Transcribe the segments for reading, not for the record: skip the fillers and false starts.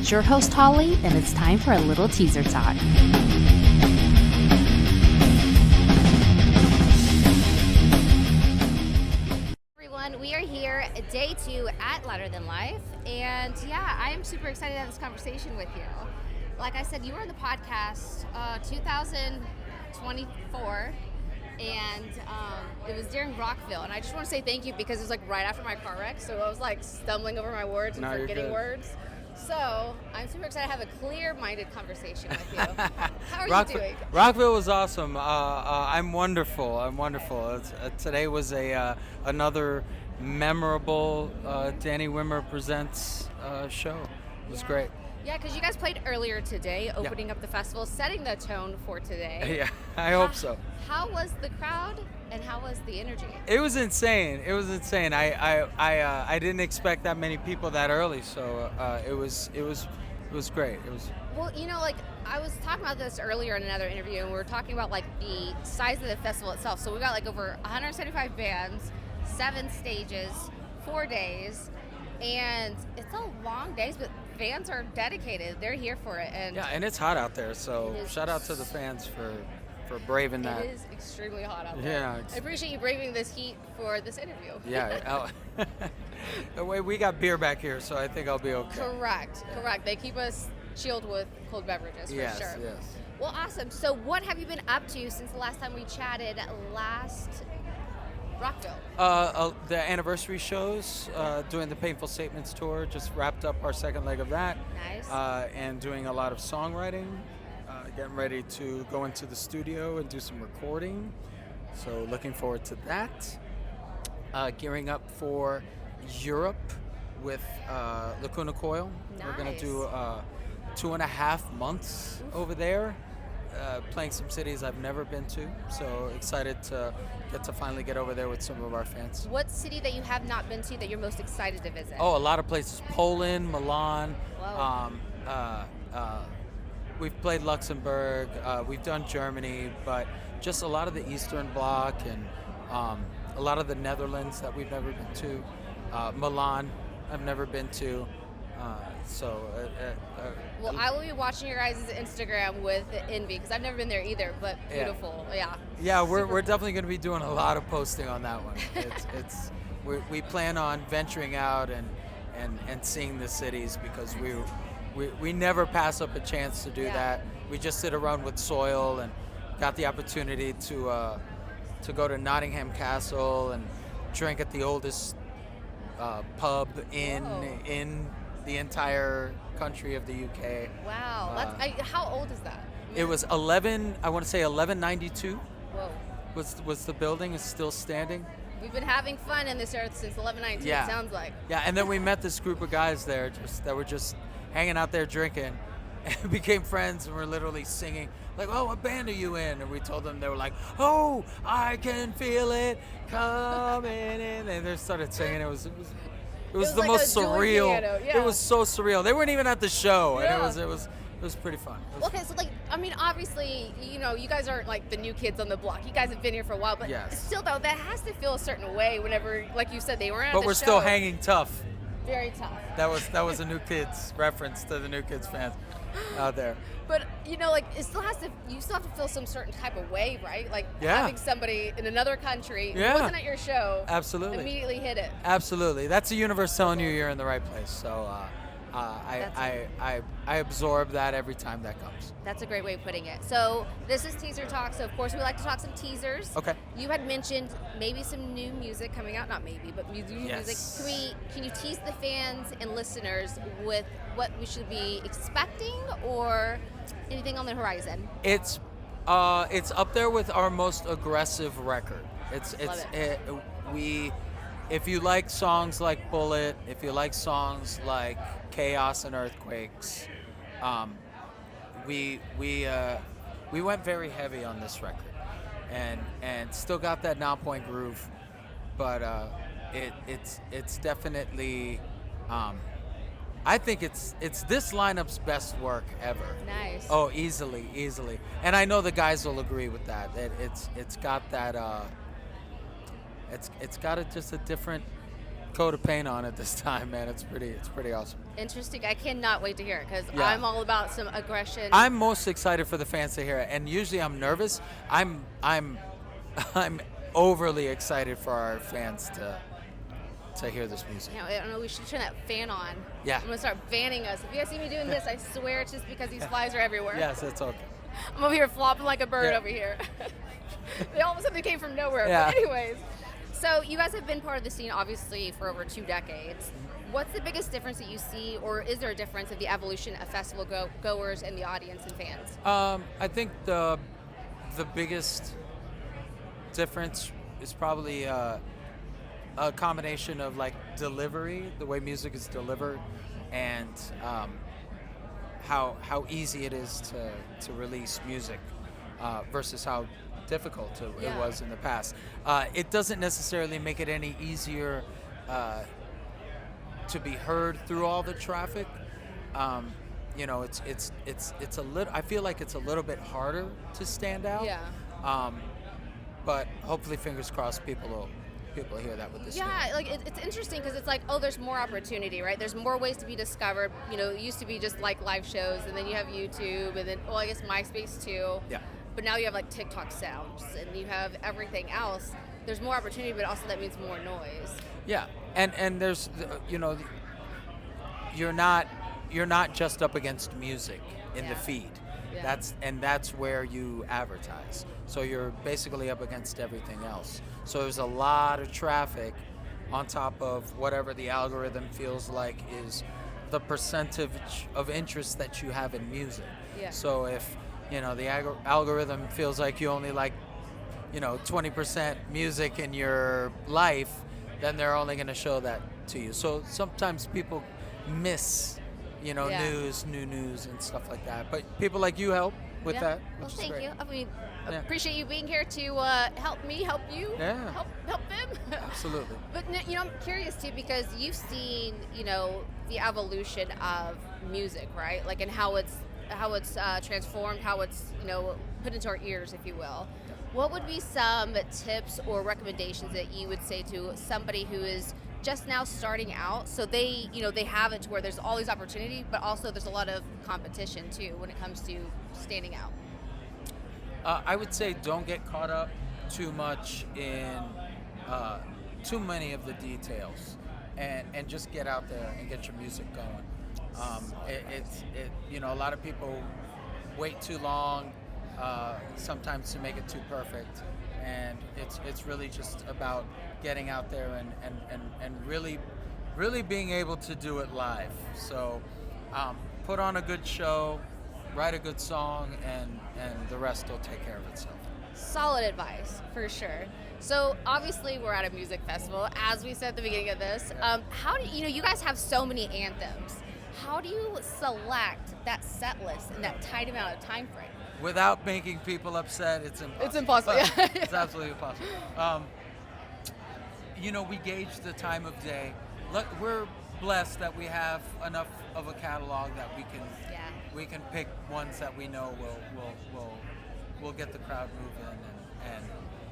It's your host, Hollie, and it's time for a little teaser talk. Everyone, we are here day 2 at Louder Than Life, and yeah, I am super excited to have this conversation with you. Like I said, you were on the podcast 2024, and it was during Rockville, and I just want to say thank you because it was like right after my car wreck, so I was like stumbling over my words and forgetting words. So I'm super excited to have a clear-minded conversation with you. How are you doing? Rockville was awesome. I'm wonderful. Today was another memorable Danny Wimmer Presents show. It was great. Yeah, because you guys played earlier today, opening up the festival, setting the tone for today. Yeah, I hope so. How was the crowd and how was the energy? It was insane. I didn't expect that many people that early, so it was great. It was. Well, you know, like I was talking about this earlier in another interview, and we were talking about like the size of the festival itself. So we got like over 175 bands, 7 stages, 4 days, and it's a long days, but fans are dedicated. They're here for it. And it's hot out there, so shout out to the fans for braving that. It is extremely hot out there. Yeah. I appreciate you braving this heat for this interview. Yeah. The way we got beer back here, so I think I'll be okay. Correct. They keep us chilled with cold beverages for sure. Yes. Well, awesome. So what have you been up to since the last time we chatted last Rockville? The anniversary shows, doing the Painful Statements tour, just wrapped up our second leg of that. Nice. And doing a lot of songwriting, getting ready to go into the studio and do some recording. So looking forward to that. Gearing up for Europe with Lacuna Coil. Nice. We're going to do 2.5 months over there. Playing some cities I've never been to, so excited to finally get over there with some of our fans. What city that you have not been to that you're most excited to visit? Oh, a lot of places. Poland, Milan. Whoa. We've played Luxembourg. We've done Germany, but just a lot of the Eastern Bloc and a lot of the Netherlands that we've never been to. Milan, I've never been to. Well, I will be watching your guys' Instagram with envy because I've never been there either, but beautiful. Yeah, we're definitely going to be doing a lot of posting on that one. We plan on venturing out and seeing the cities because we never pass up a chance to do that. We just did a run with Soil and got the opportunity to go to Nottingham Castle and drink at the oldest pub in the entire country of the UK. Wow. How old is that? It was 1192. Whoa. Was the building is still standing. We've been having fun in this earth since 1192, it sounds like. Yeah, and then we met this group of guys there that were just hanging out there drinking and became friends and were literally singing like, "Oh, what band are you in?" And we told them, they were like, "Oh, I can feel it coming in." And they started singing. It was the like most surreal. Yeah. It was so surreal. They weren't even at the show, and it was pretty fun. Okay, so obviously, you guys aren't like the new kids on the block. You guys have been here for a while, but still though, that has to feel a certain way whenever, like you said, they weren't at the show. But we're still hanging tough. Very tough. That was a New Kids reference to the New Kids fans out there. But you still have to feel some certain type of way, right? Like having somebody in another country who wasn't at your show immediately hit it. Absolutely. That's the universe telling you you're in the right place. So I absorb that every time that comes. That's a great way of putting it. So this is Teaser Talk. So of course we like to talk some teasers. Okay. You had mentioned maybe some new music coming out. Not maybe, but new music. Can you tease the fans and listeners with what we should be expecting or anything on the horizon? It's up there with our most aggressive record. If you like songs like Bullet, if you like songs like Chaos and Earthquakes, we went very heavy on this record, and still got that Nonpoint groove, but it's definitely I think it's this lineup's best work ever. Nice. Oh, easily, and I know the guys will agree with that. It's got that. It's got just a different coat of paint on it this time, man. It's pretty awesome. Interesting. I cannot wait to hear it because Yeah. I'm all about some aggression. I'm most excited for the fans to hear it, and usually I'm nervous. I'm overly excited for our fans to hear this music. I don't know. We should turn that fan on. Yeah. I'm gonna start fanning us. If you guys see me doing this, I swear it's just because these flies are everywhere. Yes, it's okay. I'm over here flopping like a bird Yeah. over here. They all of a sudden came from nowhere. Yeah. But anyways, so you guys have been part of the scene obviously for over 2 decades. What's the biggest difference that you see, or is there a difference of the evolution of festival goers and the audience and fans? I think the biggest difference is probably a combination of like delivery, the way music is delivered, and how easy it is to release music versus how difficult it was in the past. It doesn't necessarily make it any easier to be heard through all the traffic. It's a little. I feel like it's a little bit harder to stand out. Yeah. But hopefully, fingers crossed, people hear that with this. Yeah, like it's interesting because it's like, oh, there's more opportunity, right? There's more ways to be discovered. It used to be just like live shows, and then you have YouTube, and then, well, I guess MySpace too. Yeah. But now you have like TikTok sounds, and you have everything else. There's more opportunity, but also that means more noise. Yeah, and there's you're not just up against music in the feed. Yeah. That's where you advertise. So you're basically up against everything else. So there's a lot of traffic on top of whatever the algorithm feels like is the percentage of interest that you have in music. Yeah. So if the algorithm feels like you only like 20% music in your life, then they're only going to show that to you. So sometimes people miss new news and stuff like that. But people like you help with that, Well, which is thank great. you. I mean, Yeah. appreciate you being here to help me, help you, Yeah. help them. Absolutely. But I'm curious too because you've seen the evolution of music, right? Like, and how it's transformed, how it's put into our ears, if you will. What would be some tips or recommendations that you would say to somebody who is just now starting out, so they have it to where there's all these opportunity, but also there's a lot of competition too when it comes to standing out? I would say don't get caught up too much in too many of the details, and just get out there and get your music going. A lot of people wait too long sometimes to make it too perfect, and it's really just about getting out there and really being able to do it live. So put on a good show, write a good song, and the rest will take care of itself. Solid advice, for sure. So obviously we're at a music festival, as we said at the beginning of this. How do you guys have so many anthems? How do you select that set list in that tight amount of time frame? Without making people upset, it's impossible. It's impossible. Yeah. It's absolutely impossible. We gauge the time of day. We're blessed that we have enough of a catalog that we can pick ones that we know will get the crowd moving. And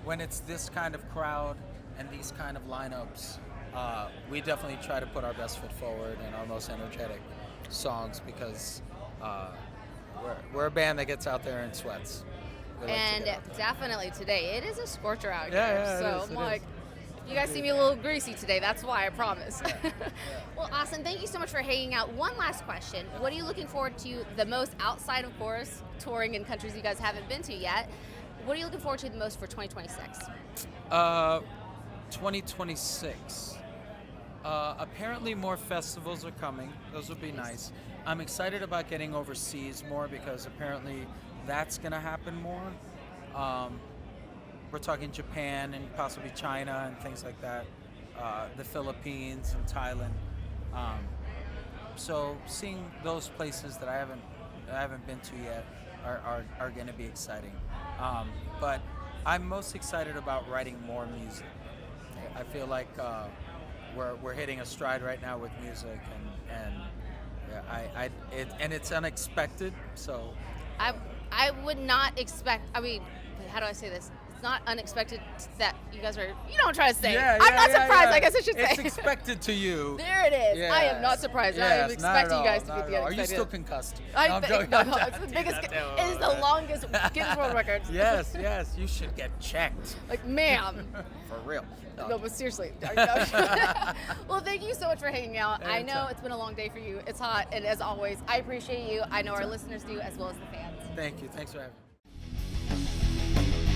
when it's this kind of crowd and these kind of lineups, we definitely try to put our best foot forward and our most energetic songs because we're a band that gets out there and sweats. We like to And get out there. definitely today, it is a scorcher out Yeah, here. yeah, So it I'm like, is. if you guys see me a little greasy today, that's why, I promise. Well, Austin, thank you so much for hanging out. One last question. What are you looking forward to the most outside, of course, touring in countries you guys haven't been to yet? What are you looking forward to the most for 2026? 2026. Apparently more festivals are coming. Those would be nice. I'm excited about getting overseas more because apparently that's going to happen more. We're talking Japan and possibly China and things like that. The Philippines and Thailand. So seeing those places that I haven't been to yet are going to be exciting. But I'm most excited about writing more music. I feel like we're hitting a stride right now with music, and it's unexpected. So I would not expect, I mean, how do I say this? it's not unexpected that you guys are, you know what I'm trying to say. Yeah, I'm not yeah, surprised, yeah. I guess I should say. It's expected to you. There it is. Yeah. I am not surprised. I am Yes, not at expecting you guys all, to not be at the all. Are unexpected. you still concussed? I'm joking. no, it's the biggest. It is the longest Guinness World Record. Yes, yes. You should get checked. Like, ma'am. For real. No, but seriously. Well, thank you so much for hanging out. I know it's been a long day for you. It's hot, and as always, I appreciate you. I know our listeners do, as well as the fans. Thank you. Thanks for having me.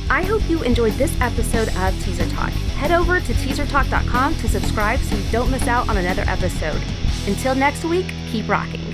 I hope you enjoyed this episode of Teaser Talk. Head over to teasertalk.com to subscribe so you don't miss out on another episode. Until next week, keep rocking.